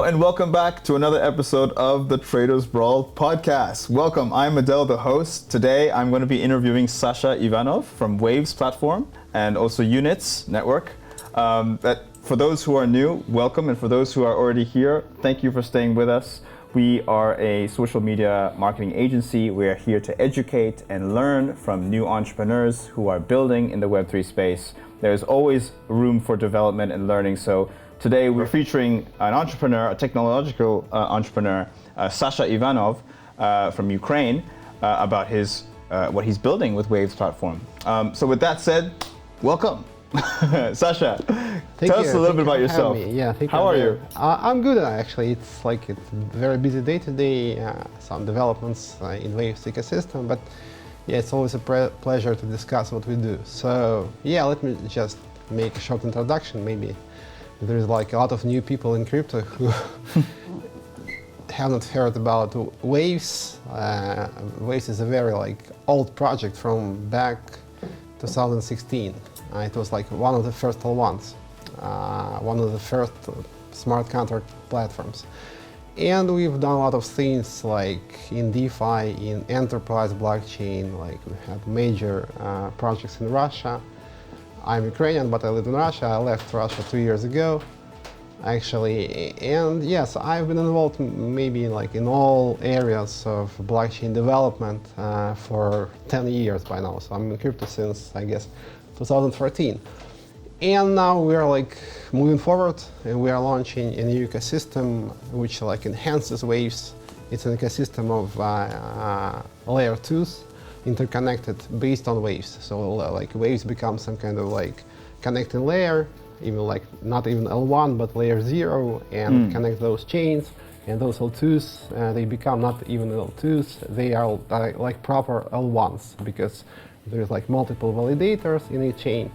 and welcome back to another episode of the Traders Brawl Podcast. Welcome, I'm Adel, the host. Today I'm going to be interviewing Sasha Ivanov from Waves Platform and also Units.Network. For those who are new, welcome, and for those who are already here, thank you for staying with us. We are a social media marketing agency. We are here to educate and learn from new entrepreneurs who are building in the Web3 space. There's always room for development and learning, so today we're featuring an entrepreneur, a technological entrepreneur, Sasha Ivanov from Ukraine, about what he's building with Waves Platform. So with that said, welcome. Sasha, tell us a little bit about yourself. Yeah, thank you. How are you? I'm good actually. It's a very busy day today, some developments in Waves ecosystem, but yeah, it's always a pleasure to discuss what we do. So yeah, let me just make a short introduction. Maybe there's a lot of new people in crypto who haven't heard about Waves. Waves is a very old project from back 2016. It was one of the first ones, one of the first smart contract platforms. And we've done a lot of things in DeFi, in enterprise blockchain, we had major projects in Russia. I'm Ukrainian, but I live in Russia. I left Russia 2 years ago, actually. And yes, I've been involved maybe in all areas of blockchain development for 10 years by now. So I'm in crypto since, I guess, 2014. And now we're moving forward, and we are launching a new ecosystem which enhances Waves. It's an ecosystem of layer 2s interconnected based on Waves. So Waves become some kind of connecting layer, even not even L1 but layer 0, and connect those chains. And those L2s, they become not even L2s, they are proper L1s, because there's multiple validators in each chain,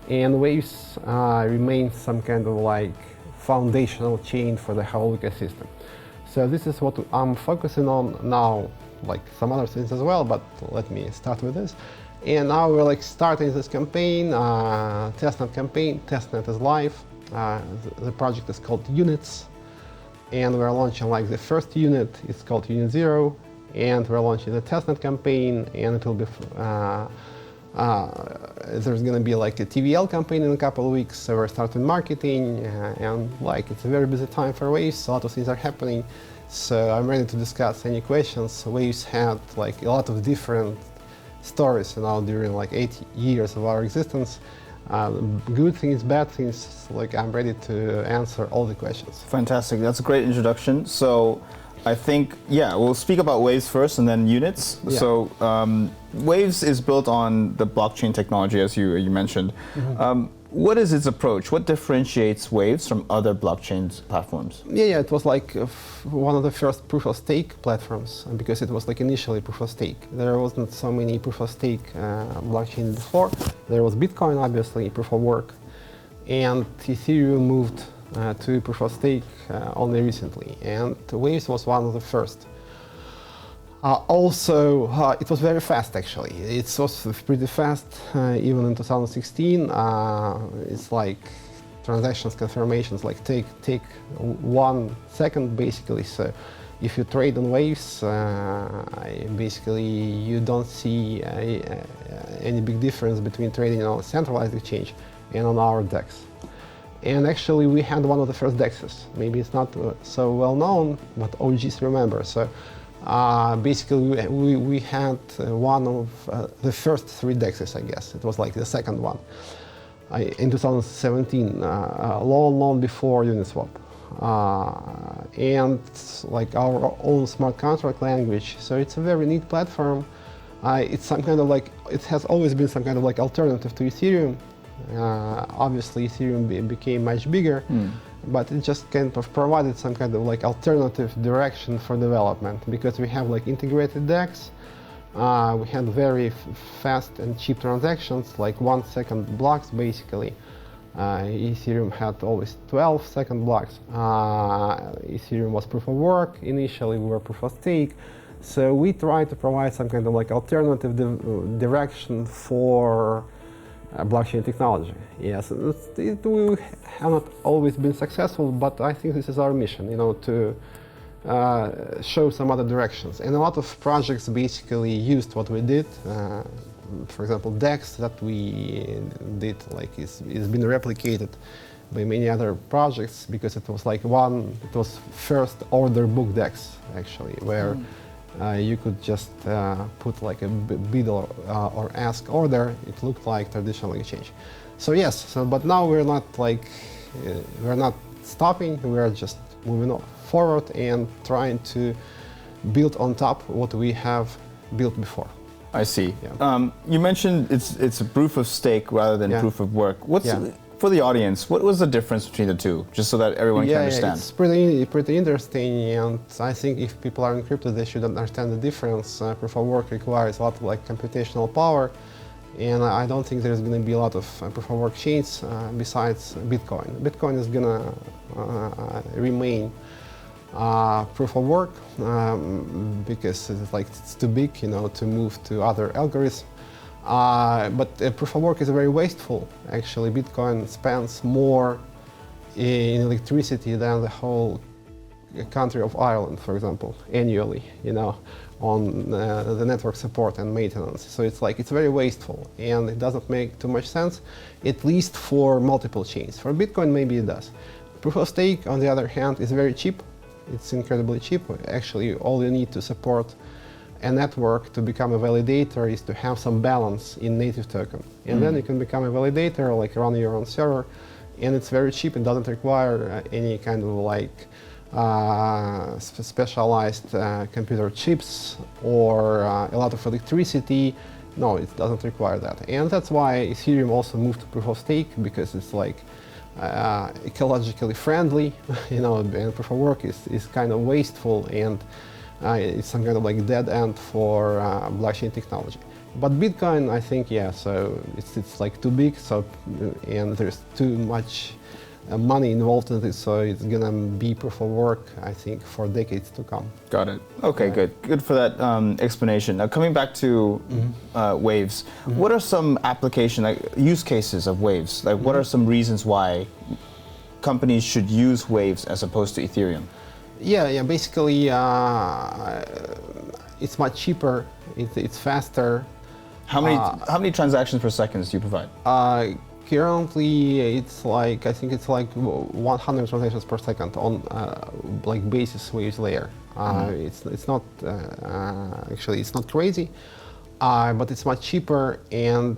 and Waves remains some kind of foundational chain for the whole ecosystem. So this is what I'm focusing on now, some other things as well, but let me start with this. And now we're starting this campaign, testnet campaign. Testnet is live. The project is called Units, and we're launching the first unit. It's called Unit 0. And we're launching the testnet campaign, and it will be there's going to be a TVL campaign in a couple of weeks. So we're starting marketing, and it's a very busy time for Waves. A lot of things are happening, so I'm ready to discuss any questions. Waves had a lot of different stories during 8 years of our existence. Good things, bad things. I'm ready to answer all the questions. Fantastic. That's a great introduction. So I think, we'll speak about Waves first and then Units. Yeah. So Waves is built on the blockchain technology, as you mentioned. Mm-hmm. What is its approach? What differentiates Waves from other blockchain platforms? Yeah, it was one of the first proof-of-stake platforms, because it was initially proof-of-stake. There wasn't so many proof-of-stake blockchain before. There was Bitcoin, obviously, proof-of-work, and Ethereum moved to proof-of-stake only recently, and Waves was one of the first. Also, it was very fast actually. It was pretty fast even in 2016. It's transactions confirmations take 1 second basically. So if you trade on Waves, basically you don't see any big difference between trading on a centralized exchange and on our DEX. And actually we had one of the first DEXs. Maybe it's not so well known, but OGs remember. So basically we had one of the first 3 DEXs, I guess. It was the second one in 2017, long before Uniswap. And our own smart contract language. So it's a very neat platform. It's some kind of it has always been some kind of alternative to Ethereum. Obviously Ethereum became much bigger, but it just kind of provided some kind of alternative direction for development, because we have integrated DEX. We had very fast and cheap transactions, 1 second blocks basically. Ethereum had always 12-second blocks. Ethereum was proof of work. Initially we were proof of stake. So we tried to provide some kind of alternative direction for blockchain technology. Yes, we have not always been successful, but I think this is our mission, to show some other directions. And a lot of projects basically used what we did. For example, DEX that we did is been replicated by many other projects because it was first order book DEX actually, where you could just put like a bid or ask order. It looked like traditional exchange. So yes, but now we're not stopping. We're just moving forward and trying to build on top what we have built before. I see. Yeah. You mentioned it's a proof of stake rather than proof of work. For the audience, what was the difference between the two, just so that everyone can understand? It's pretty interesting, and I think if people are in crypto, they should understand the difference. Proof of work requires a lot of computational power, and I don't think there's going to be a lot of proof of work chains besides Bitcoin. Bitcoin is going to remain proof of work because it's too big, to move to other algorithms. But proof of work is very wasteful. Actually, Bitcoin spends more in electricity than the whole country of Ireland, for example, annually, on the network support and maintenance. So it's very wasteful, and it doesn't make too much sense, at least for multiple chains. For Bitcoin, maybe it does. Proof of stake, on the other hand, is very cheap. It's incredibly cheap. Actually, all you need to support a network to become a validator is to have some balance in native token. And then you can become a validator, run your own server, and it's very cheap. It doesn't require any kind of specialized computer chips or a lot of electricity. No, it doesn't require that. And that's why Ethereum also moved to proof of stake, because it's ecologically friendly, and proof of work is kind of wasteful, and it's some kind of dead end for blockchain technology. But Bitcoin, I think, so it's too big, and there's too much money involved in this, so it's gonna be proof of work, I think, for decades to come. Got it. Okay, good for that explanation. Now, coming back to Waves, what are some use cases of Waves? What are some reasons why companies should use Waves as opposed to Ethereum? Basically, it's much cheaper. It's faster. How many transactions per second do you provide? Currently, it's I think it's 100 transactions per second on basis Waves layer. It's not actually, it's not crazy, but it's much cheaper. And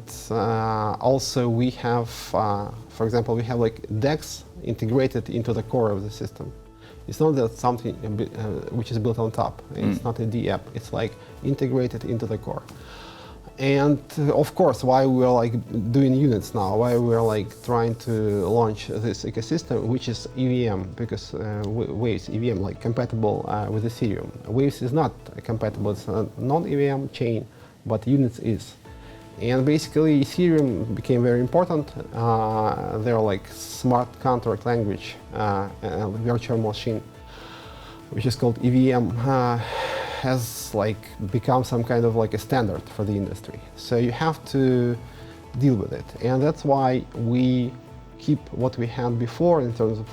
also we have, for example, we have DEX integrated into the core of the system. It's not that something which is built on top. It's not a D app. It's integrated into the core. And of course, why we're doing units now, why we're trying to launch this ecosystem, which is EVM, because Waves EVM compatible with Ethereum. Waves is not compatible; it's a non-EVM chain, but Units is. And basically, Ethereum became very important. They're smart contract language, virtual machine, which is called EVM. Has become some kind of a standard for the industry. So you have to deal with it. And that's why we keep what we had before in terms of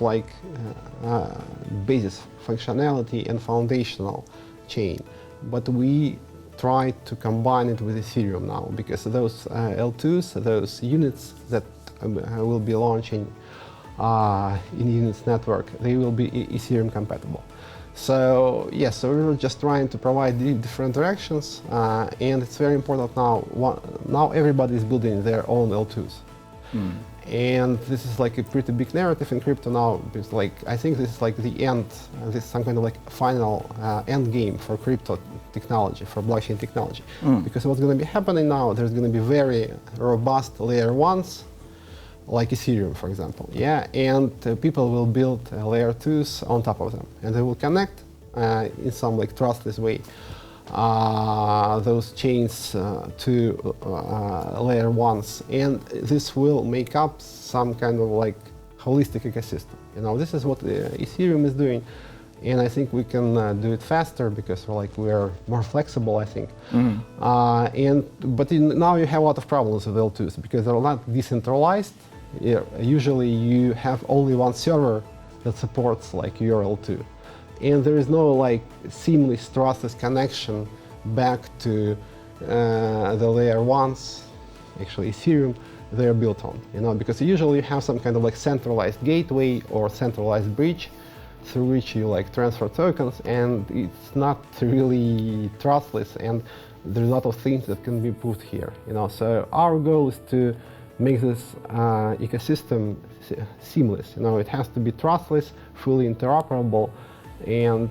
basis functionality and foundational chain. But we try to combine it with Ethereum now, because those L2s, those units that will be launching in Units.Network, they will be Ethereum compatible. So yes, so we were just trying to provide different directions, and it's very important now. Now everybody is building their own L2s, and this is a pretty big narrative in crypto now. Because I think this is the end. This is some kind of final end game for crypto technology, for blockchain technology. Because what's going to be happening now? There's going to be very robust layer ones, like Ethereum, for example, and people will build layer 2s on top of them, and they will connect in some trustless way those chains to layer 1s, and this will make up some kind of holistic ecosystem. This is what Ethereum is doing, And I think we can do it faster because we're more flexible, I think. But now you have a lot of problems with L2s because they're not decentralized. Usually you have only one server that supports your L2. And there is no seamless trustless connection back to the layer ones, actually Ethereum, they're built on, because usually you have some kind of centralized gateway or centralized bridge through which you transfer tokens, and it's not really trustless, and there's a lot of things that can be put here, So our goal is to make this ecosystem seamless, It has to be trustless, fully interoperable, and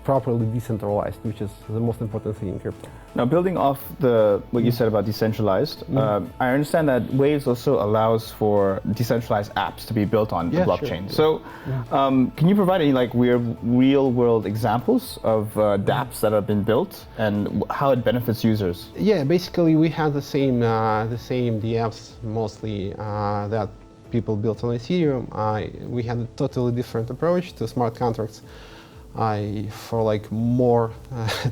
properly decentralized, which is the most important thing in crypto. Now, building off what you said about decentralized, I understand that Waves also allows for decentralized apps to be built on the blockchain. Sure. So, can you provide any real-world examples of dApps that have been built and how it benefits users? Yeah, basically we have the same dApps mostly that people built on Ethereum. We had a totally different approach to smart contracts. For more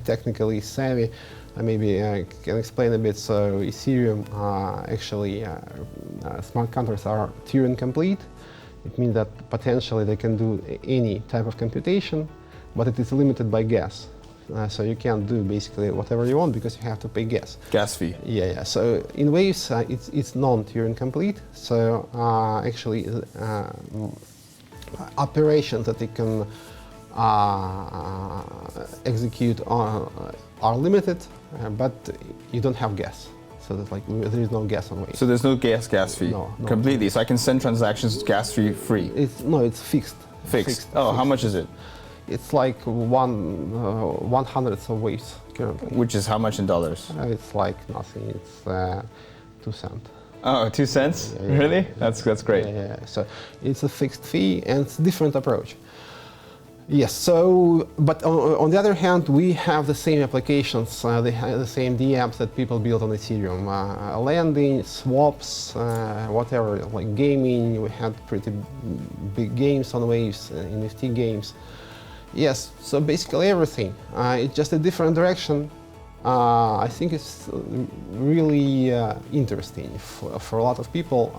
technically savvy, maybe I can explain a bit. So Ethereum, actually, smart contracts are Turing complete. It means that potentially they can do any type of computation, but it is limited by gas. So you can't do basically whatever you want because you have to pay gas. Gas fee. Yeah. So in Waves, it's non-Turing complete. So actually, operations that it can execute are limited, but you don't have gas. So that there is no gas on Waves. So there's no gas fee. No. Completely. So I can send transactions gas fee free. It's fixed. Fixed. Oh, how much is it? It's 1/100th of Waves currently. Which is how much in dollars? It's nothing. It's 2 cents. Oh, 2 cents? Yeah. Really? That's great. Yeah. So it's a fixed fee and it's a different approach. Yes. So, but on the other hand, we have the same applications, they have the same dApps that people build on Ethereum. Lending, swaps, whatever, gaming. We had pretty big games on Waves, NFT games. Yes, so basically everything. It's just a different direction. I think it's really interesting for a lot of people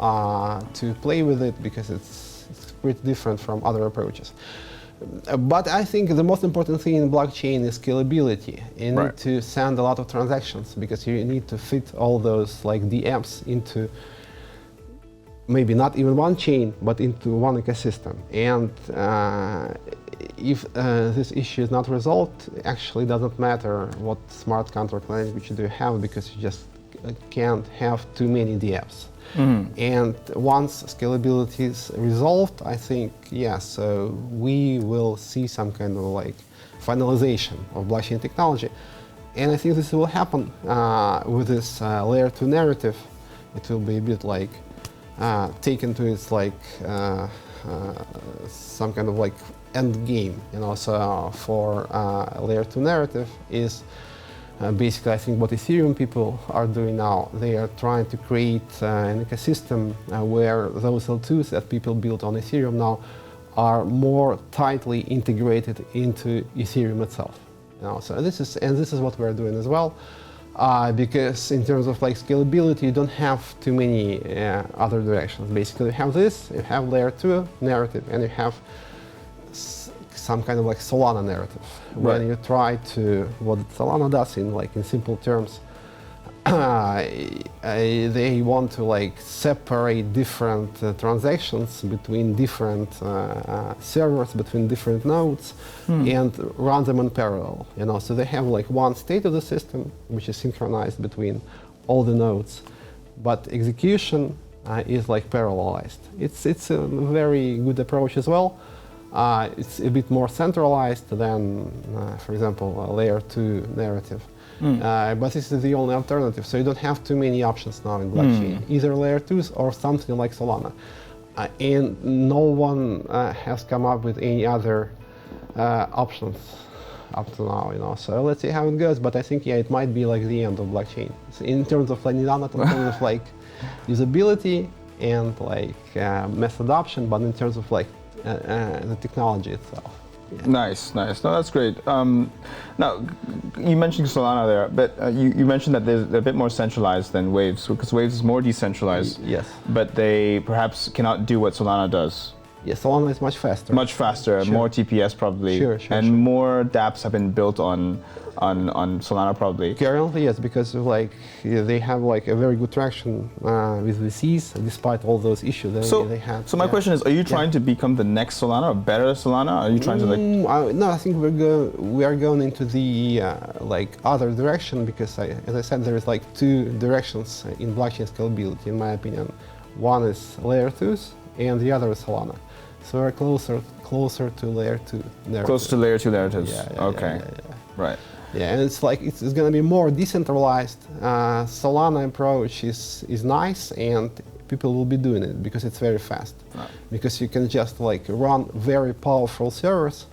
to play with it because it's pretty different from other approaches. But I think the most important thing in blockchain is scalability. You need to send a lot of transactions because you need to fit all those dApps into maybe not even one chain, but into one ecosystem. And if this issue is not resolved, actually doesn't matter what smart contract language do you have because you just can't have too many dApps. And once scalability is resolved, I think, so we will see some kind of finalization of blockchain technology. And I think this will happen with this layer 2 narrative. It will be a bit taken to its some kind of end game, So for layer 2 narrative is basically, I think what Ethereum people are doing now, they are trying to create an ecosystem where those L2s that people built on Ethereum now are more tightly integrated into Ethereum itself. So this is what we're doing as well. Because in terms of scalability, you don't have too many other directions. Basically, you have this, you have layer 2 narrative, and you have some kind of Solana narrative. When you try to, what Solana does in simple terms, they want to separate different transactions between different servers, between different nodes, and run them in parallel. So they have one state of the system which is synchronized between all the nodes, but execution is parallelized. It's a very good approach as well. It's a bit more centralized than, for example, a layer 2 narrative. But this is the only alternative, so you don't have too many options now in blockchain, either layer 2s or something like Solana. And no one has come up with any other options up to now, So let's see how it goes, but I think, it might be the end of blockchain. So in terms of not in terms of usability and mass adoption, but in terms of the technology itself. Nice. No, that's great. Now, you mentioned Solana there, but you mentioned that they're a bit more centralized than Waves, because Waves is more decentralized. Yes. But they perhaps cannot do what Solana does. Yes, Solana is much faster. Much faster, Sure. more TPS probably, and more dApps have been built on Solana probably. Currently, yes, because they have a very good traction with VCs, despite all those issues they had. So my question is, are you trying to become the next Solana, or better Solana? Are you trying to No, I think we are going into the other direction, because as I said, there is two directions in blockchain scalability, in my opinion. One is layer 2s, and the other is Solana. So we're closer to layer 2. Close to layer 2 narratives. Yeah, okay. Right. Yeah, and it's it's going to be more decentralized. Solana approach is nice, and people will be doing it because it's very fast. Right. Because you can just run very powerful servers,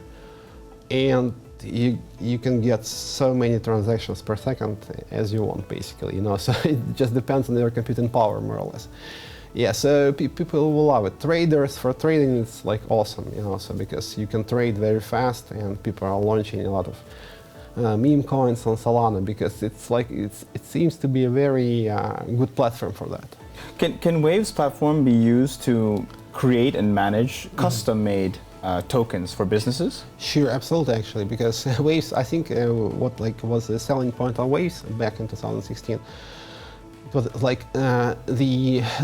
and you can get so many transactions per second as you want, basically. So it just depends on your computing power, more or less. Yeah, so people will love it. Traders, for trading, it's awesome, so because you can trade very fast, and people are launching a lot of meme coins on Solana, because it seems to be a very good platform for that. Can Waves platform be used to create and manage custom-made tokens for businesses? Sure, absolutely, actually, because Waves, I think what was the selling point on Waves back in 2016. It was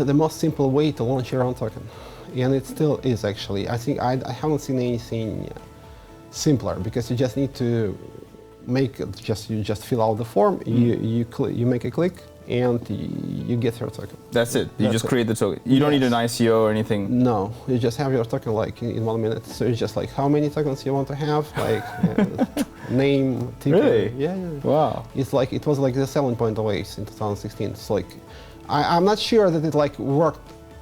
the most simple way to launch your own token, and it still is, actually. I think I haven't seen anything simpler, because you just need to you just fill out the form, you make a click, and you get your token. That's it. You just create the token. You don't need an ICO or anything. No, you just have your token in 1 minute. So it's just how many tokens you want to have, name, ticker. Really? Yeah. Wow. It's it was the selling point of Waves in 2016. It's I'm not sure that it worked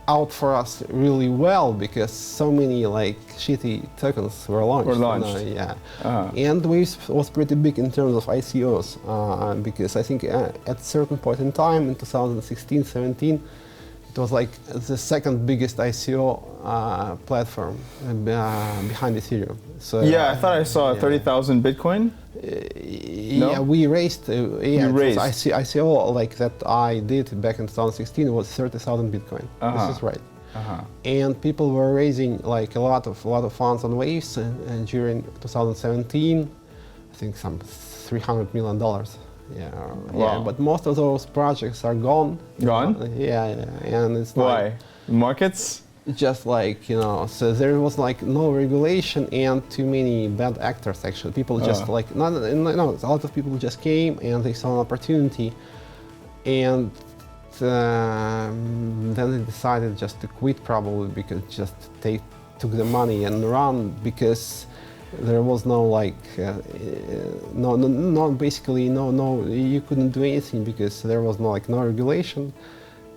out for us really well, because so many shitty tokens were launched. Yeah. And Waves was pretty big in terms of ICOs, because I think at a certain point in time in 2016, 17, it was the second biggest ICO platform behind Ethereum. So yeah, I thought I saw 30,000 Bitcoin. Yeah, we raised. ICO that I did back in 2016 was 30,000 Bitcoin. This is right. And people were raising a lot of funds on Waves, and during 2017, I think some $300 million. Yeah, wow. But most of those projects are gone. Gone? Yeah, and it's why? Markets? Just so there was no regulation and too many bad actors, actually. People just no, a lot of people just came and they saw an opportunity, and then they decided just to quit, probably because just they took the money and run, because there was basically you couldn't do anything, because there was no regulation,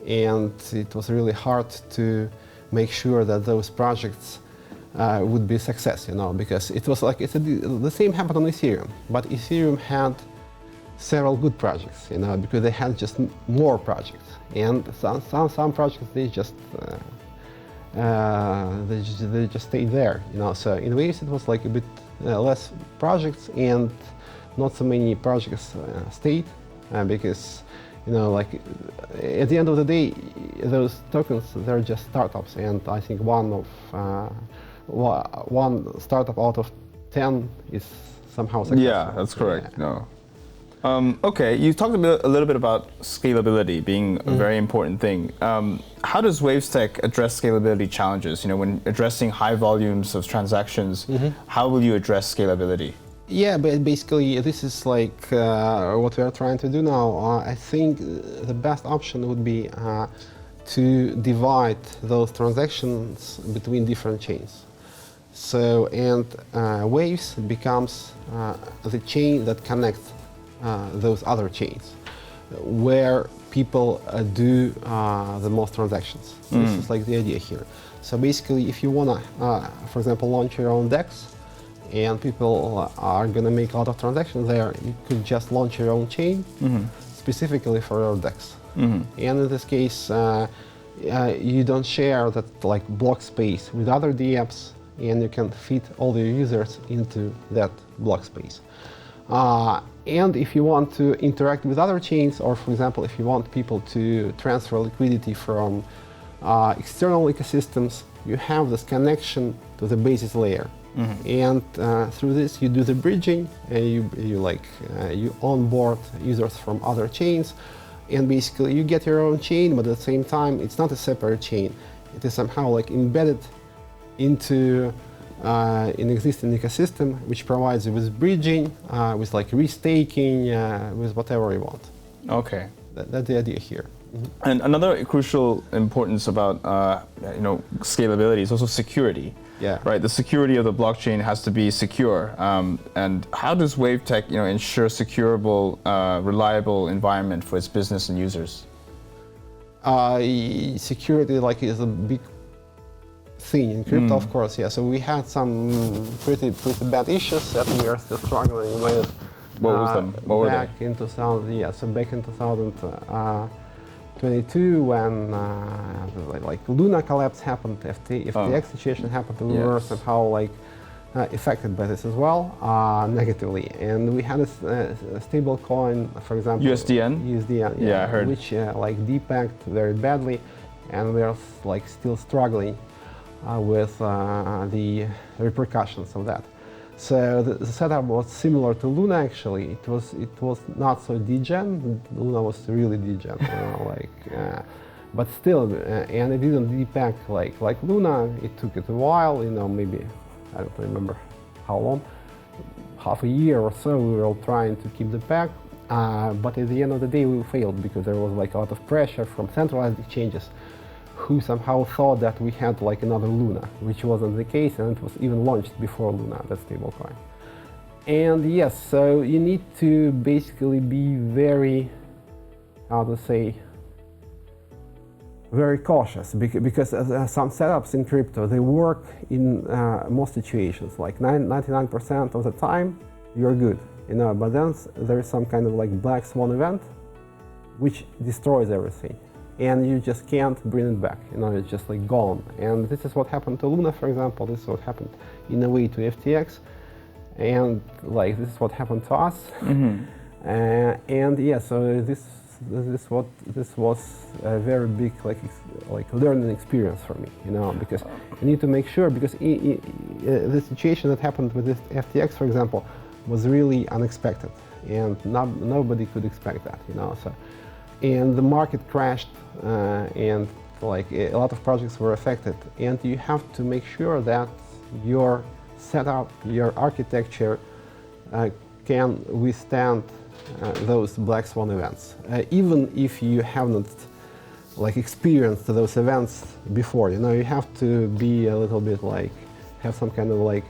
and it was really hard to make sure that those projects would be a success, because it was the same happened on Ethereum, but Ethereum had several good projects, because they had just more projects, and some projects they just stayed there, So in Waves it was a bit less projects, and not so many projects stayed, because at the end of the day, those tokens, they're just startups, and I think one startup out of 10 is somehow successful. Yeah, that's correct. Yeah. No. Okay, you talked a little bit about scalability being a very important thing. How does Waves Tech address scalability challenges? When addressing high volumes of transactions, how will you address scalability? Yeah, but basically this is what we are trying to do now. I think the best option would be to divide those transactions between different chains. So, and Waves becomes the chain that connects those other chains, where people do the most transactions. This is the idea here. So basically, if you wanna, for example, launch your own DEX, and people are going to make a lot of transactions there, you could just launch your own chain specifically for your DEX. And in this case, you don't share that block space with other dApps, and you can fit all your users into that block space. And if you want to interact with other chains, or for example, if you want people to transfer liquidity from external ecosystems, you have this connection to the basis layer. And through this, you do the bridging, and you onboard users from other chains, and basically you get your own chain, but at the same time, it's not a separate chain. It is somehow like embedded into an existing ecosystem, which provides you with bridging, with like restaking, with whatever you want. Okay. That's the idea here. And another crucial importance about scalability is also security. Yeah. Right. The security of the blockchain has to be secure. And how does WaveTech ensure securable, reliable environment for its business and users? Security is a big thing in crypto, of course. Yeah. So we had some pretty bad issues that we are still struggling with. What was them? What were they? Back in 2022, when Luna collapse happened, FTX situation happened, we were somehow affected by this as well, negatively. And we had a stable coin, for example, USDN, yeah, I heard, which depacked very badly, and we are still struggling with the repercussions of that. So the setup was similar to Luna. Actually, it was not so degen. Luna was really degen, but still, and it didn't depack like Luna. It took it a while, maybe I don't remember how long, half a year or so. We were all trying to keep the pack, but at the end of the day, we failed because there was a lot of pressure from centralized exchanges, who somehow thought that we had another Luna, which wasn't the case, and it was even launched before Luna, that stablecoin. And yes, so you need to basically be very, very cautious, because some setups in crypto, they work in most situations, 99% of the time, you're good, but then there is some kind of black swan event, which destroys everything. And you just can't bring it back, it's just gone. And this is what happened to Luna, for example. This is what happened in a way to FTX, and this is what happened to us. And yeah, so this was a very big learning experience for me, because you need to make sure, because the situation that happened with this FTX, for example, was really unexpected, and nobody could expect that, So. And the market crashed, and a lot of projects were affected. And you have to make sure that your setup, your architecture can withstand those black swan events, even if you haven't experienced those events before. You have to be a little bit have some kind of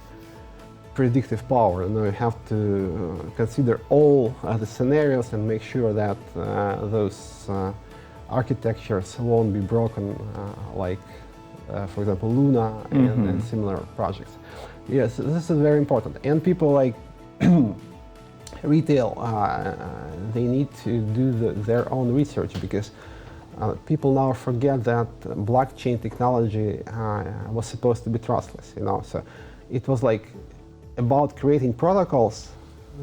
predictive power. You have to consider all the scenarios and make sure that those architectures won't be broken, for example, Luna and similar projects. Yes, this is very important. And people retail, they need to do their own research, because people now forget that blockchain technology was supposed to be trustless. So it was about creating protocols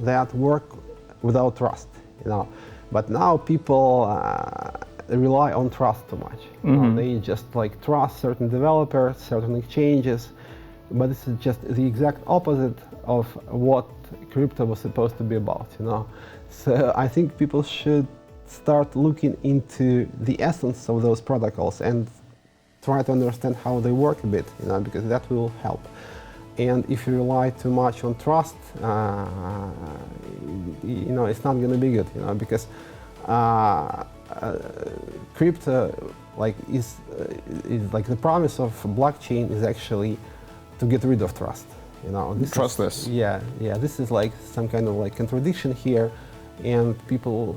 that work without trust, But now people rely on trust too much. They just trust certain developers, certain exchanges, but this is just the exact opposite of what crypto was supposed to be about, So I think people should start looking into the essence of those protocols and try to understand how they work a bit, because that will help. And if you rely too much on trust, it's not going to be good, because crypto, is the promise of blockchain is actually to get rid of trust. Trustless. This is some kind of contradiction here, and people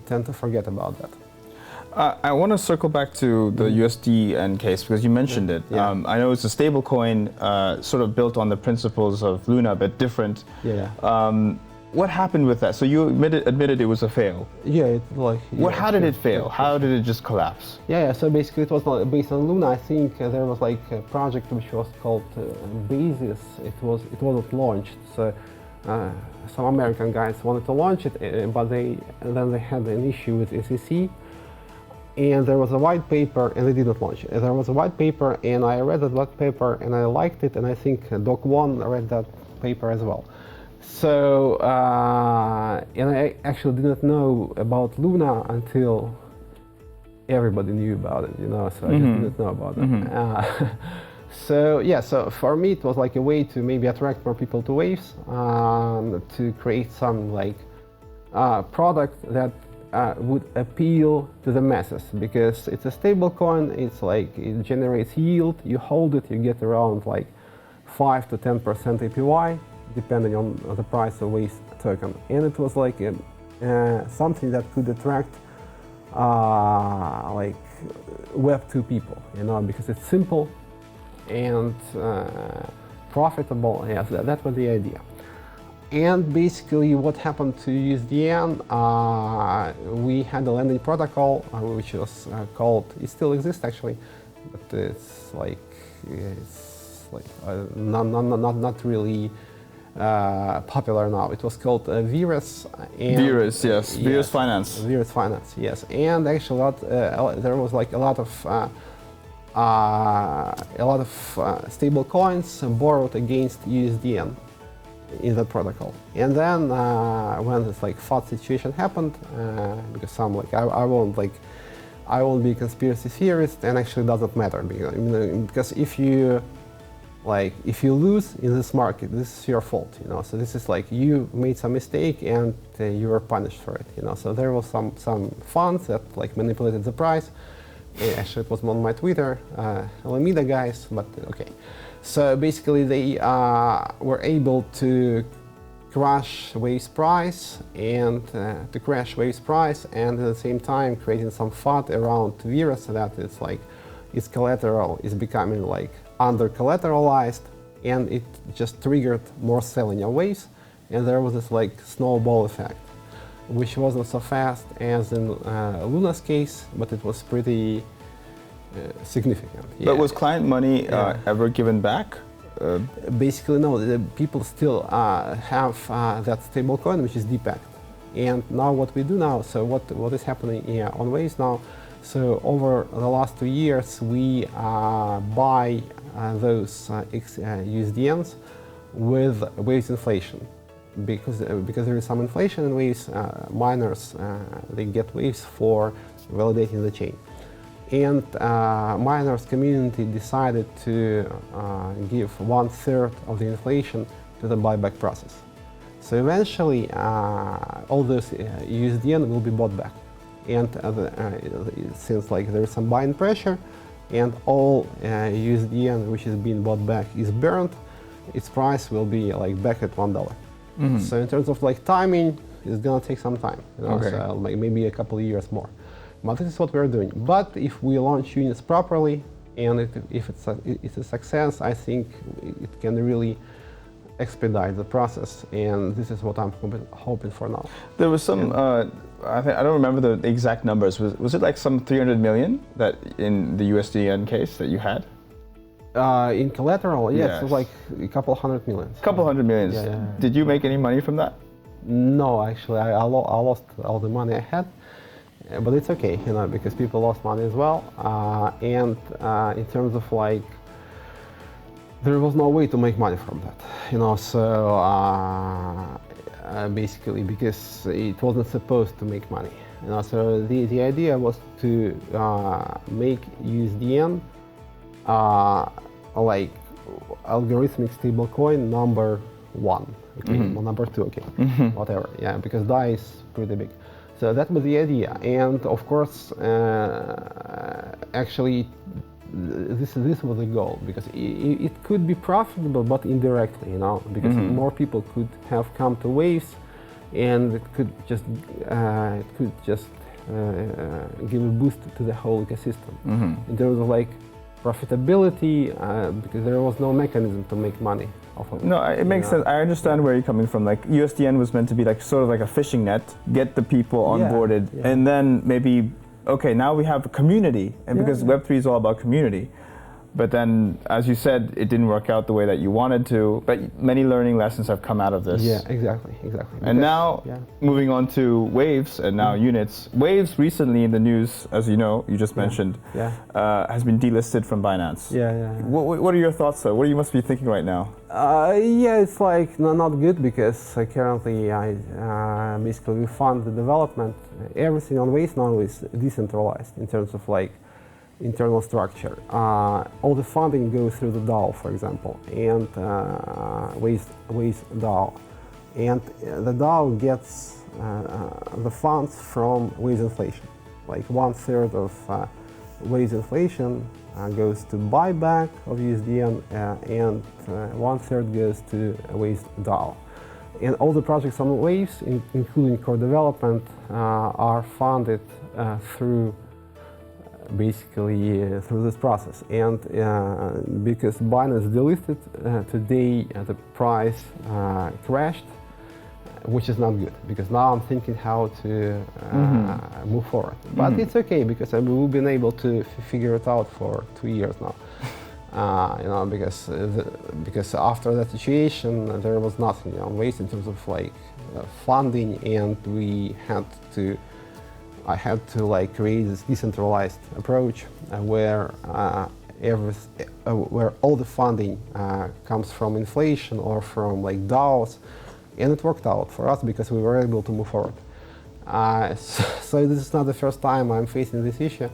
tend to forget about that. I want to circle back to the USDN case, because you mentioned it. Yeah. I know it's a stable coin, sort of built on the principles of Luna, but different. Yeah. What happened with that? So you admitted it was a fail. Yeah, How did it fail? How did it just collapse? Yeah. So basically, it was not based on Luna. I think there was like a project which was called Basis. It wasn't launched. So some American guys wanted to launch it, but then they had an issue with SEC. And there was a white paper, and they didn't launch it. There was a white paper, and I read that white paper, and I liked it, and I think Doc One read that paper as well. So, and I actually didn't know about Luna until everybody knew about it, so I just didn't know about it. So yeah, so for me it was like a way to maybe attract more people to Waves, to create some like product that would appeal to the masses, because it's a stable coin. It's like it generates yield. You hold it, you get around like 5 to 10% APY, depending on the price of Waves token. And it was like something that could attract like Web2 people, because it's simple and profitable. Yes, that was the idea. And basically what happened to USDN, we had a lending protocol which was called, it still exists actually, but it's like not really popular now. It was called Virus. Virus, yes. Virus Finance. Virus Finance, yes. And actually there was like a lot of stable coins borrowed against USDN in that protocol. And then when this like FUD situation happened, because some like I won't be a conspiracy theorist, and actually doesn't matter, because if you lose in this market, this is your fault, so this is like you made some mistake and you were punished for it, so there was some funds that like manipulated the price. Actually it was on my Twitter, Alameda guys, but okay. So basically they were able to crash Waves price and at the same time creating some FUD around Virus, so that it's like its collateral is becoming like under collateralized, and it just triggered more selling of Waves, and there was this like snowball effect, which wasn't so fast as in Luna's case, but it was pretty significant. But was client money ever given back? Basically, no. The people still have that stable coin, which is depegged. And now what we do now, so what is happening on Waves now, so over the last 2 years, we buy those USDNs with Waves inflation. Because there is some inflation in Waves, miners, they get Waves for validating the chain. And miners community decided to give 1/3 of the inflation to the buyback process. So eventually, all those USDN will be bought back. And since like there is some buying pressure, and all USDN which is being bought back is burned, its price will be like back at $1. So in terms of like timing, it's gonna take some time, so like maybe a couple of years more. But this is what we're doing. But if we launch units properly, and if it's a success, I think it can really expedite the process, and this is what I'm hoping for now. There was some, I don't remember the exact numbers. Was it like some 300 million that in the USDN case that you had? In collateral, yes, it was like a couple hundred millions. Couple hundred millions. Yeah. Did you make any money from that? No, actually, I lost all the money I had. But it's okay, because people lost money as well. And in terms of like, there was no way to make money from that, so basically because it wasn't supposed to make money, so the idea was to make USDN like algorithmic stablecoin number 1, okay, well, number 2, okay, whatever, because DAI is pretty big. So that was the idea, and of course, actually, this was the goal, because it could be profitable, but indirectly, because more people could have come to Waves, and it could just give a boost to the whole ecosystem. In terms of like profitability because there was no mechanism to make money off of it. No, it makes sense. I understand where you're coming from. Like USDN was meant to be like sort of like a fishing net, get the people onboarded, and then maybe, okay, now we have a community, and because Web3 is all about community. But then, as you said, it didn't work out the way that you wanted to. But many learning lessons have come out of this. Yeah, exactly. And now, moving on to Waves and now Units. Waves recently in the news, as you know, you just mentioned, has been delisted from Binance. What are your thoughts, though? What you must be thinking right now? It's like not good because currently I basically fund the development. Everything on Waves now is decentralized in terms of like internal structure. All the funding goes through the DAO, for example, and Waves DAO. And the DAO gets the funds from Waves inflation. Like 1/3 of Waves inflation goes to buyback of USDN and 1/3 goes to Waves DAO. And all the projects on Waves, including core development, are funded through basically through this process. And because Binance delisted today, the price crashed, which is not good, because now I'm thinking how to move forward. But it's okay, because we've been able to figure it out for 2 years now. Because after that situation, there was nothing on Waves in terms of like funding, and I had to like create this decentralized approach where where all the funding comes from inflation or from like DAOs, and it worked out for us because we were able to move forward. So this is not the first time I'm facing this issue,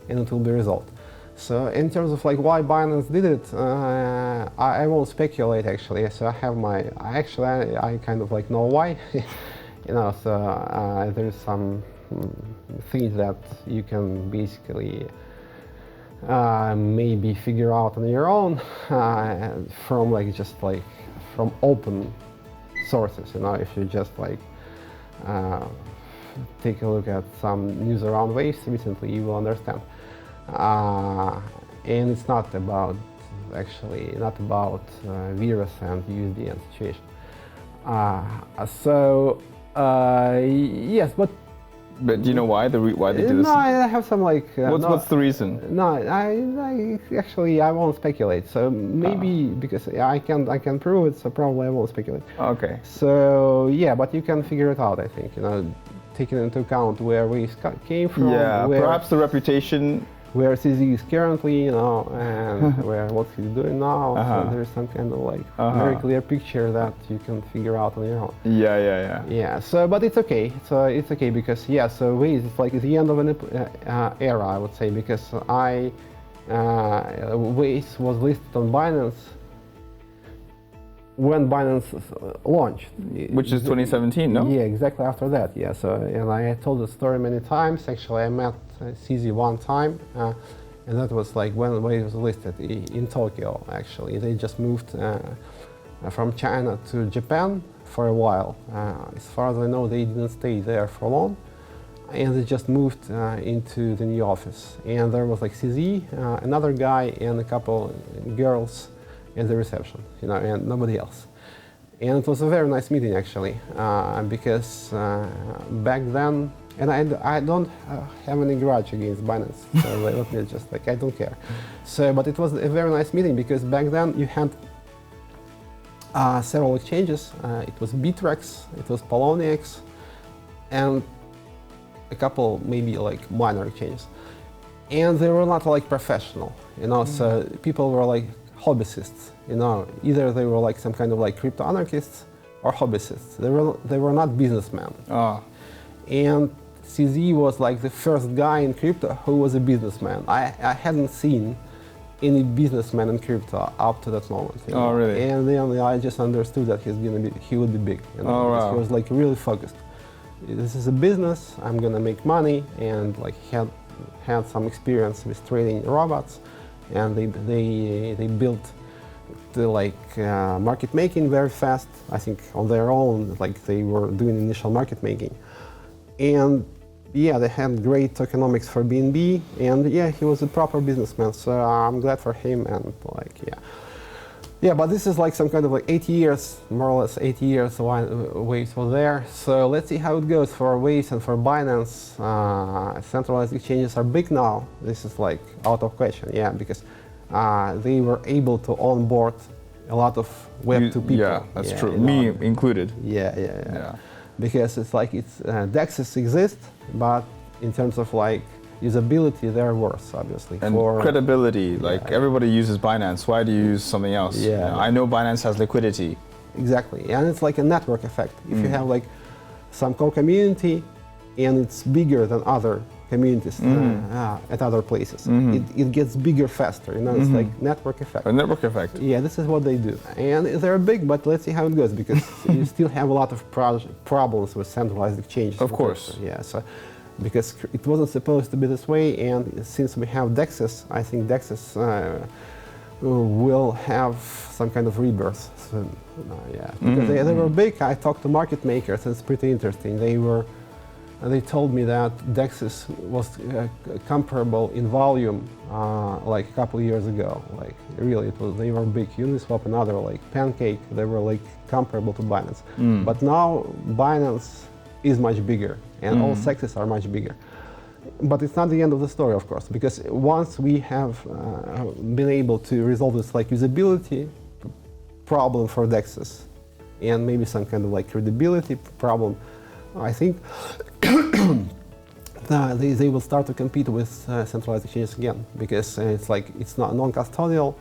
and it will be resolved. So in terms of like why Binance did it, I won't speculate actually. So I kind of like know why, So there's some things that you can basically maybe figure out on your own from like just like from open sources. If you just like take a look at some news around Waves recently, you will understand. And it's not about virus and USDN situation. Yes, but do you know why why they do this? No, I have some like. What's the reason? No, I won't speculate. So maybe because I can prove it, so probably I won't speculate. Okay. So yeah, but you can figure it out. I think taking into account where we came from. Yeah, perhaps the reputation. Where CZ is currently, and what he's doing now. So there's some kind of like very clear picture that you can figure out on your own. Yeah. So, but it's okay. So it's okay because so Waves is like the end of an era, I would say, because Waves was listed on Binance when Binance launched, which is 2017, no? Yeah, exactly after that. Yeah. So, and I told the story many times. Actually, I met CZ one time, and that was like when it was listed in Tokyo. Actually, they just moved from China to Japan for a while. As far as I know, they didn't stay there for long, and they just moved into the new office. And there was like CZ, another guy, and a couple girls in the reception, and nobody else. And it was a very nice meeting actually, because back then. And I don't have any grudge against Binance, so let me just like, I don't care. So, but it was a very nice meeting because back then you had several exchanges. It was Bittrex, it was Poloniex, and a couple maybe like minor exchanges. And they were not like professional, so people were like hobbyists, either they were like some kind of like crypto anarchists or hobbyists. They were not businessmen. And CZ was like the first guy in crypto who was a businessman. I hadn't seen any businessman in crypto up to that moment. Oh, really? And then I just understood that he would be big. Wow. He was like really focused. This is a business. I'm gonna make money, and like had some experience with trading robots, and they built the like market making very fast. I think on their own, like they were doing initial market making. And Yeah, they had great tokenomics for BNB, and yeah, he was a proper businessman, so I'm glad for him, and like, yeah. Yeah, but this is like some kind of like 8 years, more or less 8 years Waves was there. So let's see how it goes for Waves and for Binance. Centralized exchanges are big now. This is like out of question, yeah, because they were able to onboard a lot of Web2 people. Yeah, that's true. Me included. Yeah. Because it's like DEXs exist, but in terms of like usability, they're worse, obviously. And credibility, like everybody uses Binance. Why do you use something else? Yeah. I know Binance has liquidity. Exactly, and it's like a network effect. If you have like some core community, and it's bigger than other communities at other places, it gets bigger faster. You know, it's like network effect. A network effect. Yeah, this is what they do, and they're big. But let's see how it goes, because you still have a lot of problems with centralized exchanges. Of course. Yeah. So. Because it wasn't supposed to be this way, and since we have DEXs, I think DEXs will have some kind of rebirth soon. Because they were big. I talked to market makers, and it's pretty interesting. They told me that DEXs was comparable in volume like a couple of years ago. Like really, they were big. Uniswap and other like Pancake, they were like comparable to Binance. But now Binance is much bigger, and all sexes are much bigger. But it's not the end of the story, of course, because once we have been able to resolve this like usability problem for DEXs, and maybe some kind of like credibility problem, I think they will start to compete with centralized exchanges again, because it's like it's not non-custodial,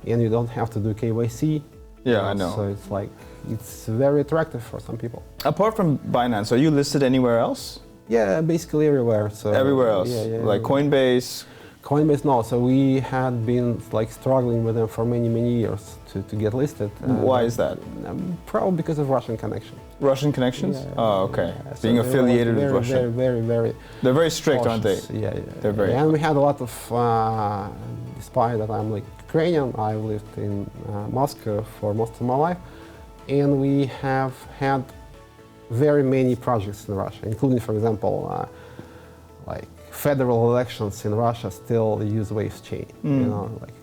and you don't have to do KYC. Yeah, I know. So it's like, it's very attractive for some people. Apart from Binance, are you listed anywhere else? Yeah, basically everywhere. So everywhere else? Yeah, like Coinbase? Coinbase, no. So we had been like struggling with them for many years to get listed. Why is that? Probably because of Russian connection. Russian connections? Yeah, oh, okay. So being affiliated with Russia. Very. They're very strict, cautious. aren't they? Yeah. They're very. And we had a lot of, despite that I'm like Ukrainian, I lived in Moscow for most of my life, and we have had very many projects in Russia, including, for example, like federal elections in Russia still use Waves chain. You know, like,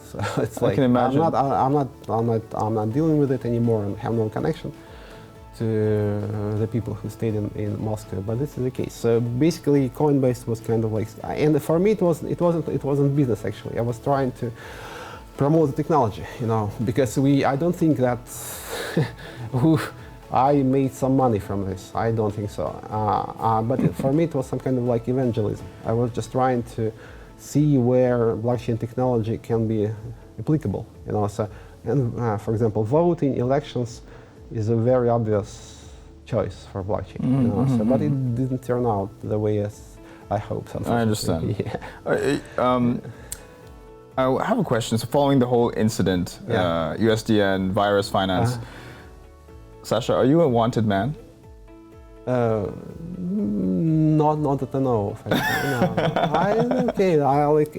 so it's like I can imagine. I'm not dealing with it anymore and have no connection to the people who stayed in Moscow, but this is the case. So basically, Coinbase was kind of like, and for me it wasn't business actually. I was trying to promote the technology, you know, because I don't think that I made some money from this. I don't think so. But for me, it was some kind of like evangelism. I was just trying to see where blockchain technology can be applicable, you know. So, and for example, voting, elections is a very obvious choice for blockchain, you know. So, but it didn't turn out the way as I hoped. I understand. Yeah. I have a question. So following the whole incident, USDN, virus finance, Sasha, are you a wanted man? Not that I know of. No. Okay. I like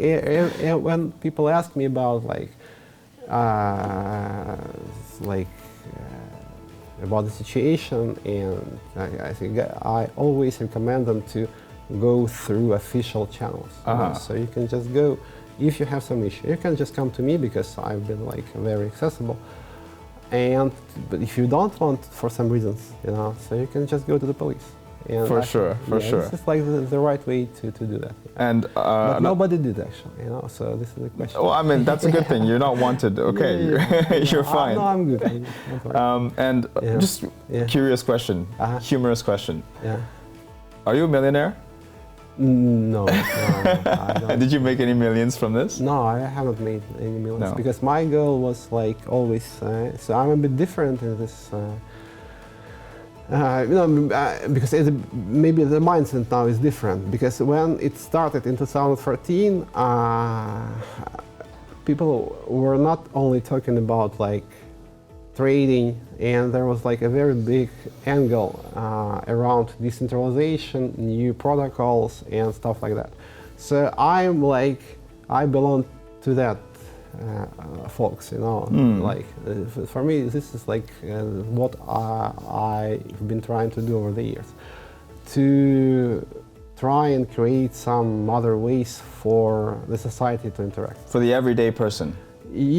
when people ask me about about the situation, and I think I always recommend them to go through official channels. So you can just go, if you have some issue, you can just come to me because I've been like very accessible. But if you don't want, for some reasons, you know, so you can just go to the police. And for sure. This is like the right way to do that. And but nobody did actually, you know. So this is the question. Well, I mean, that's a good thing. You're not wanted. Okay, you're fine. No, I'm good. And just curious question, humorous question. Yeah. Are you a millionaire? No, I don't. Did you make any millions from this? No, I haven't made any millions because my goal was like always. So I'm a bit different in this. You know, because maybe the mindset now is different. Because when it started in 2013, people were not only talking about like trading, and there was like a very big angle around decentralization, new protocols, and stuff like that. So I belong to that folks, you know. Like for me, this is like what I've been trying to do over the years, to try and create some other ways for the society to interact. For the everyday person.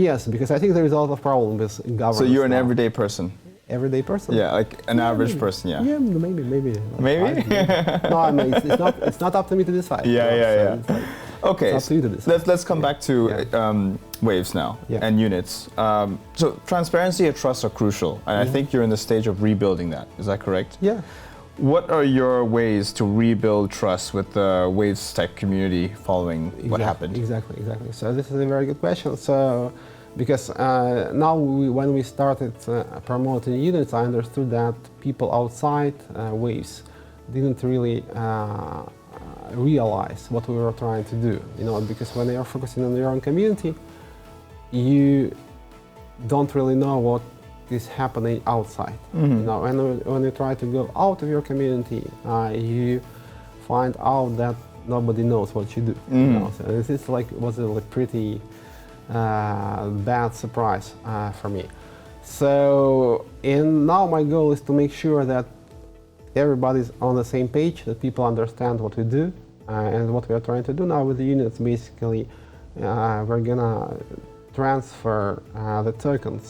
Yes, because I think there is a lot of problems with governance. So you're an now. everyday person. Everyday person? Yeah, like an average person. Yeah. Yeah, maybe. Maybe? No, I mean, it's not up to me to decide. Yeah. It's like, Okay, it's up to you to decide. let's come back to Waves now and Units. So transparency and trust are crucial, and I think you're in the stage of rebuilding that. Is that correct? Yeah. What are your ways to rebuild trust with the Waves tech community following what happened? Exactly. So this is a very good question. So, because now when we started promoting Units, I understood that people outside Waves didn't really realize what we were trying to do. Because when they are focusing on their own community, you don't really know what is happening outside. When you try to go out of your community, you find out that nobody knows what you do. So this is was a pretty bad surprise for me. So, and now my goal is to make sure that everybody's on the same page, that people understand what we do and what we are trying to do now with the Units. Basically, we're gonna transfer the tokens,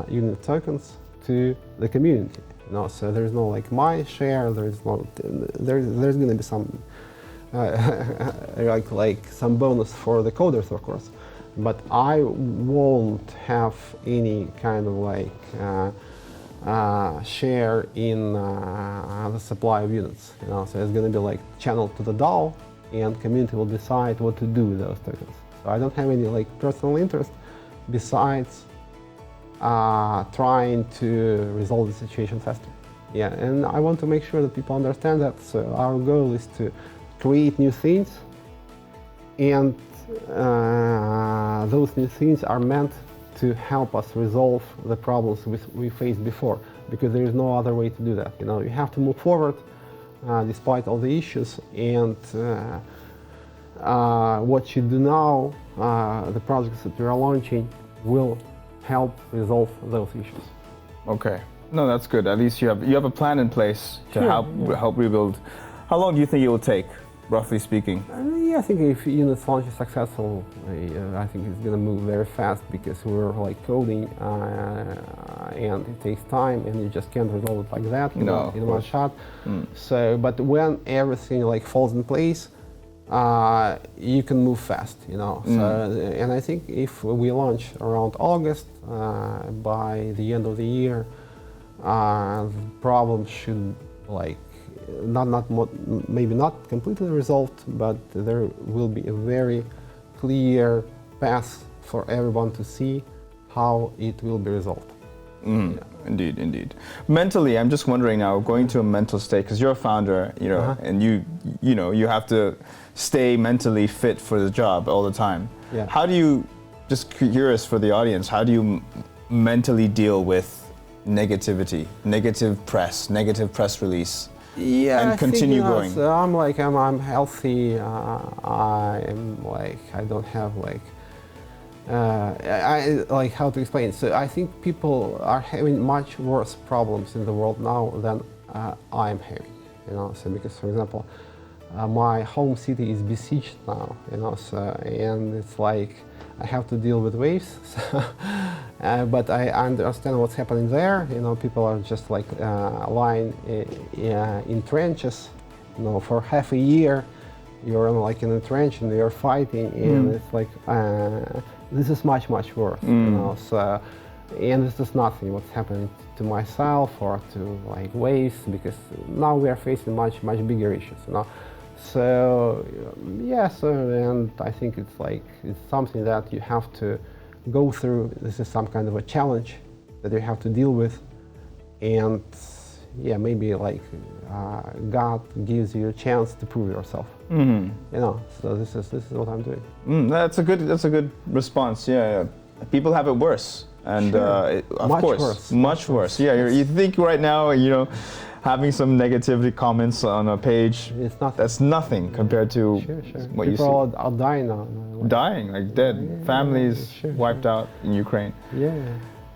unit tokens, to the community. So there's no my share. There's gonna be some some bonus for the coders, of course, but I won't have any kind of share in the supply of units. So it's gonna be channeled to the DAO, and community will decide what to do with those tokens. So I don't have any personal interest besides trying to resolve the situation faster. Yeah, and I want to make sure that people understand that. So our goal is to create new things, and those new things are meant to help us resolve the problems we faced before, because there is no other way to do that. You have to move forward despite all the issues, and what you do now, the projects that we are launching, will help resolve those issues. Okay, no, that's good. At least you have a plan in place to help rebuild. How long do you think it will take, roughly speaking? I think if Units launch is successful, I think it's going to move very fast, because we're coding and it takes time, and you just can't resolve it like that in one shot. So, but when everything falls in place, you can move fast, So, and I think if we launch around August, by the end of the year, the problem should maybe not completely resolved, but there will be a very clear path for everyone to see how it will be resolved. Indeed. Mentally, I'm just wondering now, going to a mental state, because you're a founder, and you have to stay mentally fit for the job all the time. Yeah. How do you, just curious for the audience, how do you mentally deal with negativity, negative press release? And continue going. So I'm healthy. I don't have how to explain. So I think people are having much worse problems in the world now than I'm having. So because, for example, my home city is besieged now. And it's I have to deal with waves. But I understand what's happening there. People are just lying in trenches. For half a year, you're in a trench and you're fighting, and it's this is much worse. So, and this is nothing what's happening to myself or to waves, because now we are facing much bigger issues. So and I think it's something that you have to go through. This is some kind of a challenge that you have to deal with, and maybe God gives you a chance to prove yourself. So this is what I'm doing. That's a good response. Yeah. People have it worse, and of course, much worse. Yeah, you think right now, having some negativity comments on a page, that's nothing compared to what you see. People are dying now. Dying, dead. Families wiped out in Ukraine. Yeah.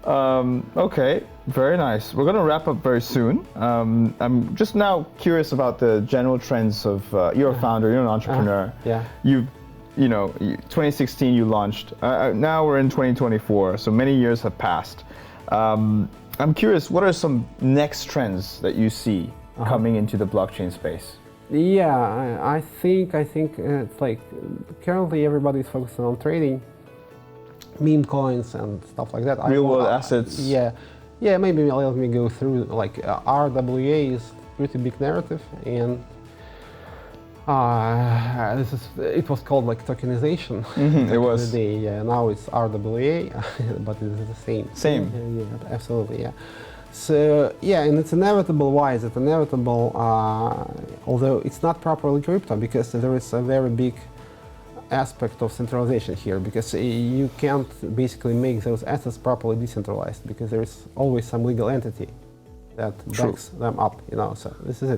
Okay, very nice. We're going to wrap up very soon. I'm just now curious about the general trends of, you're a founder, you're an entrepreneur. Yeah. You know, 2016 you launched. Now we're in 2024, so many years have passed. I'm curious, what are some next trends that you see coming into the blockchain space? Yeah, I think it's like currently everybody's focusing on trading meme coins and stuff like that. Real world assets. Yeah, maybe let me go through like RWA is pretty big narrative, and it was called like tokenization. It was. The day, yeah, now it's RWA, but it is the same. Same. Yeah, absolutely, yeah. So yeah, and it's inevitable. Why is it inevitable? Although it's not properly crypto, because there is a very big aspect of centralization here, because you can't basically make those assets properly decentralized, because there is always some legal entity that backs them up, you know. So this is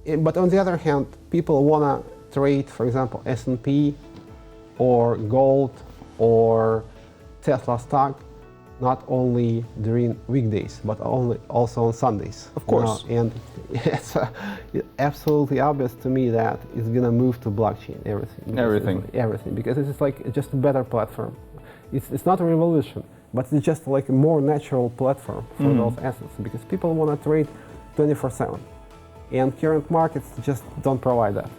it. But on the other hand, people wanna trade, for example, S&P or gold or Tesla stock, not only during weekdays, but also on Sundays. Of course. You know? And it's absolutely obvious to me that it's gonna move to blockchain, everything, because it's like just a better platform. It's not a revolution, but it's just like a more natural platform for those assets, because people wanna trade 24/7, and current markets just don't provide that.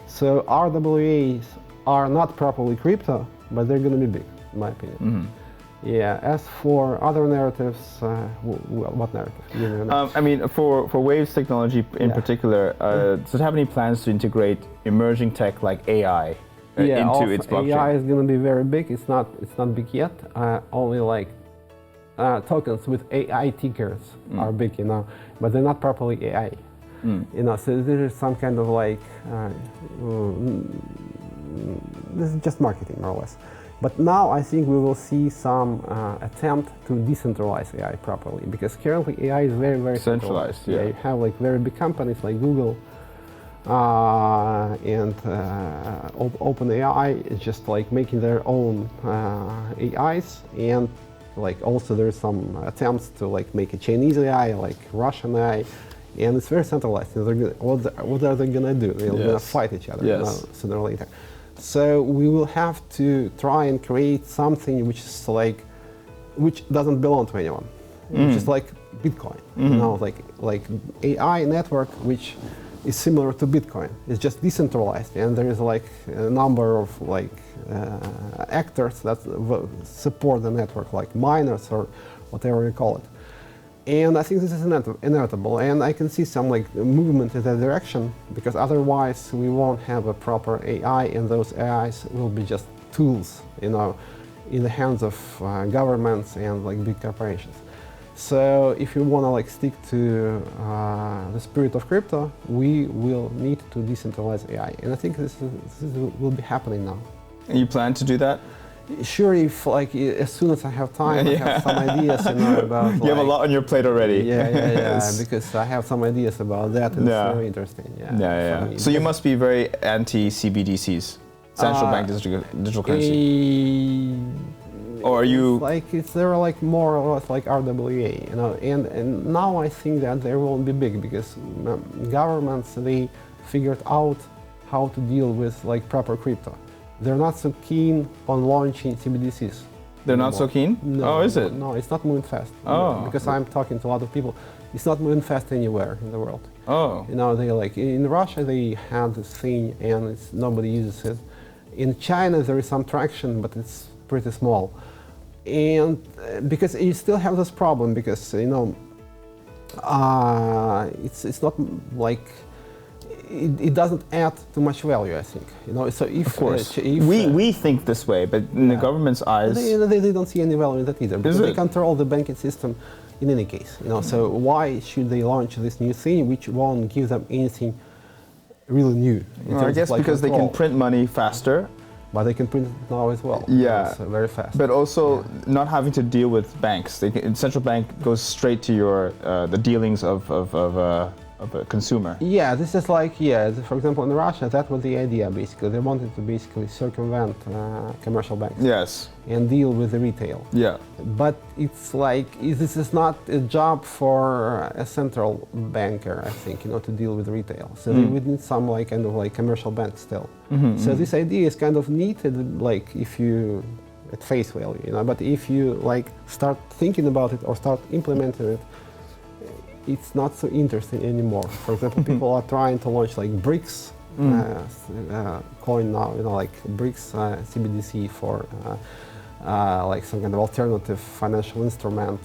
So RWAs are not properly crypto, but they're gonna be big, in my opinion. Yeah, as for other narratives, what narrative? I mean, for Waves technology in particular, does it have any plans to integrate emerging tech like AI into its blockchain? AI is going to be very big. It's not big yet. Only like tokens with AI tickers are big, you know, but they're not properly AI. You know, so there is some kind of like this is just marketing, more or less. But now I think we will see some attempt to decentralize AI properly, because currently AI is very, very centralized. Yeah, you have like very big companies like Google and OpenAI is just like making their own AIs, and like also there's some attempts to like make a Chinese AI, like Russian AI, and it's very centralized. What are they gonna do? They're gonna fight each other, you know, sooner or later. So we will have to try and create something which is like, which doesn't belong to anyone, which is like Bitcoin, you know, like AI network, which is similar to Bitcoin. It's just decentralized, and there is like a number of like actors that support the network, like miners or whatever you call it. And I think this is inevitable, and I can see some like movement in that direction, because otherwise we won't have a proper AI, and those AIs will be just tools, you know, in the hands of governments and like big corporations. So if you want to like stick to the spirit of crypto, we will need to decentralize AI, and I think this will be happening now. And you plan to do that? Sure, if like as soon as I have time, I have some ideas, you know, about. You have a lot on your plate already. Yeah, because I have some ideas about that, and it's very interesting. Yeah. So you must be very anti-CBDCs, central bank digital currency. Or are you? They're like more or less like RWA, you know, and now I think that they won't be big, because governments, they figured out how to deal with like proper crypto. They're not so keen on launching CBDCs. They're not so keen? No. Oh, is it? No, it's not moving fast. Oh. Because I'm talking to a lot of people. It's not moving fast anywhere in the world. Oh. You know, they like, in Russia they have this thing and nobody uses it. In China there is some traction, but it's pretty small. And because you still have this problem, because, you know, it's not like, it doesn't add too much value, I think. You know, so if of course we think this way, but in the government's eyes, they don't see any value in that either, because they control the banking system in any case. You know, so why should they launch this new thing which won't give them anything really new? Well, I guess like because they can print money faster. But they can print it now as well. Yeah, it's very fast. But also not having to deal with banks. Central bank goes straight to your the dealings of a consumer. Yeah, this is like, for example, in Russia, that was the idea, basically. They wanted to basically circumvent commercial banks. Yes. And deal with the retail. Yeah. But it's like, this is not a job for a central banker, I think, to deal with retail. So they would need some kind of commercial bank still. So this idea is kind of neat, like if you, at face value, but if you start thinking about it or start implementing it, it's not so interesting anymore. For example, people are trying to launch BRICS coin now, BRICS CBDC for some kind of alternative financial instrument,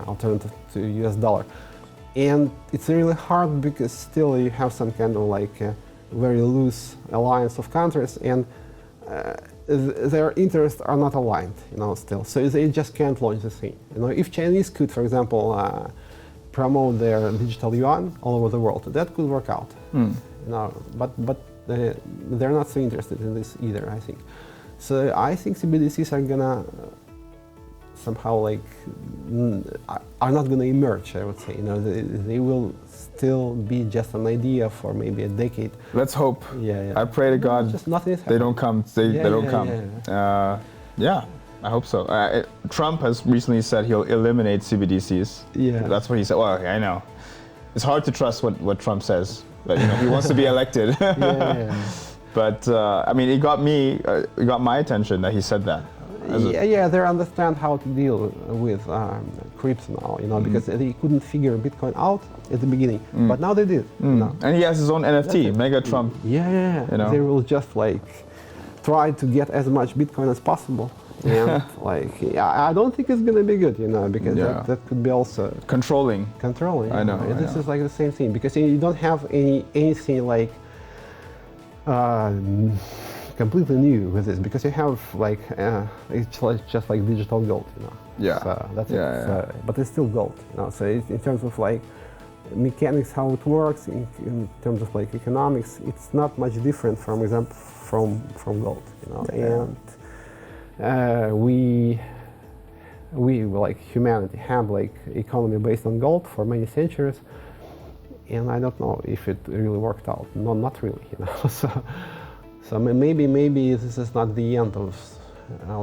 alternative to US dollar. And it's really hard because still you have some kind of very loose alliance of countries, and their interests are not aligned, still. So they just can't launch the thing. If Chinese could, for example, promote their digital yuan all over the world, that could work out. But they're not so interested in this either, I think. So I think CBDCs are gonna somehow are not gonna emerge, I would say. They will still be just an idea for maybe a decade. Let's hope. Yeah. I pray to God just nothing is they don't come. They don't come. Yeah. I hope so. Trump has recently said he'll eliminate CBDCs. Yeah. That's what he said. Well, okay, I know. It's hard to trust what Trump says, but he wants to be elected. Yeah. But it got my attention that he said that. They understand how to deal with crypto now, because they couldn't figure Bitcoin out at the beginning, but now they did. And he has his own NFT, Mega Trump. Yeah. They will just try to get as much Bitcoin as possible. And I don't think it's gonna be good, because that could be also controlling. I know. This is the same thing, because you don't have anything completely new with this, because you have it's just like digital gold, Yeah. So that's it. But it's still gold, So in terms of mechanics, how it works, in terms of economics, it's not much different from gold, And we humanity have economy based on gold for many centuries, and I don't know if it really worked out. No, not really, So maybe this is not the end of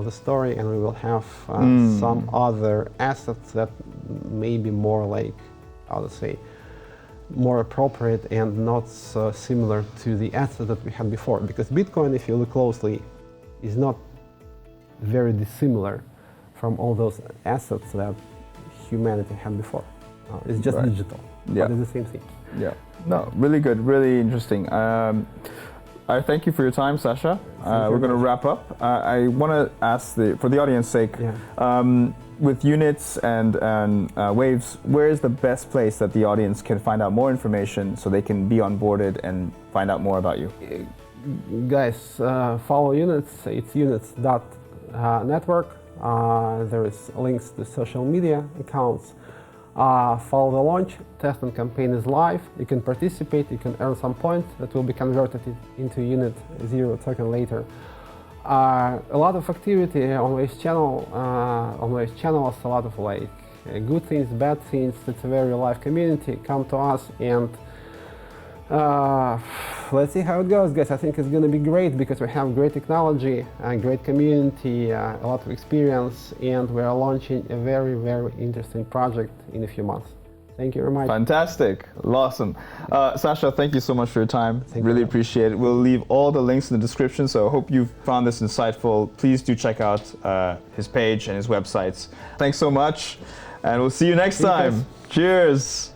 the story, and we will have some other assets that may be more more appropriate and not so similar to the assets that we had before. Because Bitcoin, if you look closely, is not very dissimilar from all those assets that humanity had before. It's just digital, but it's the same thing. Yeah, no, really good, really interesting. I thank you for your time, Sasha. We're going to wrap up. I want to ask, for the audience's sake, with Units and Waves, where is the best place that the audience can find out more information so they can be onboarded and find out more about you? Guys, follow Units. It's Units.Network. There is links to social media accounts. Follow the launch. Testing campaign is live. You can participate. You can earn some points that will be converted into Unit 0 token later. A lot of activity on Waves channel. On Waves channel, a lot of good things, bad things. It's a very live community. Come to us and let's see how it goes, guys. I think it's going to be great because we have great technology, a great community, a lot of experience, and we are launching a very, very interesting project in a few months. Thank you very much. Fantastic. Awesome. Sasha, thank you so much for your time. Really appreciate it. We'll leave all the links in the description, so I hope you found this insightful. Please do check out his page and his websites. Thanks so much, and we'll see you next time. Cheers.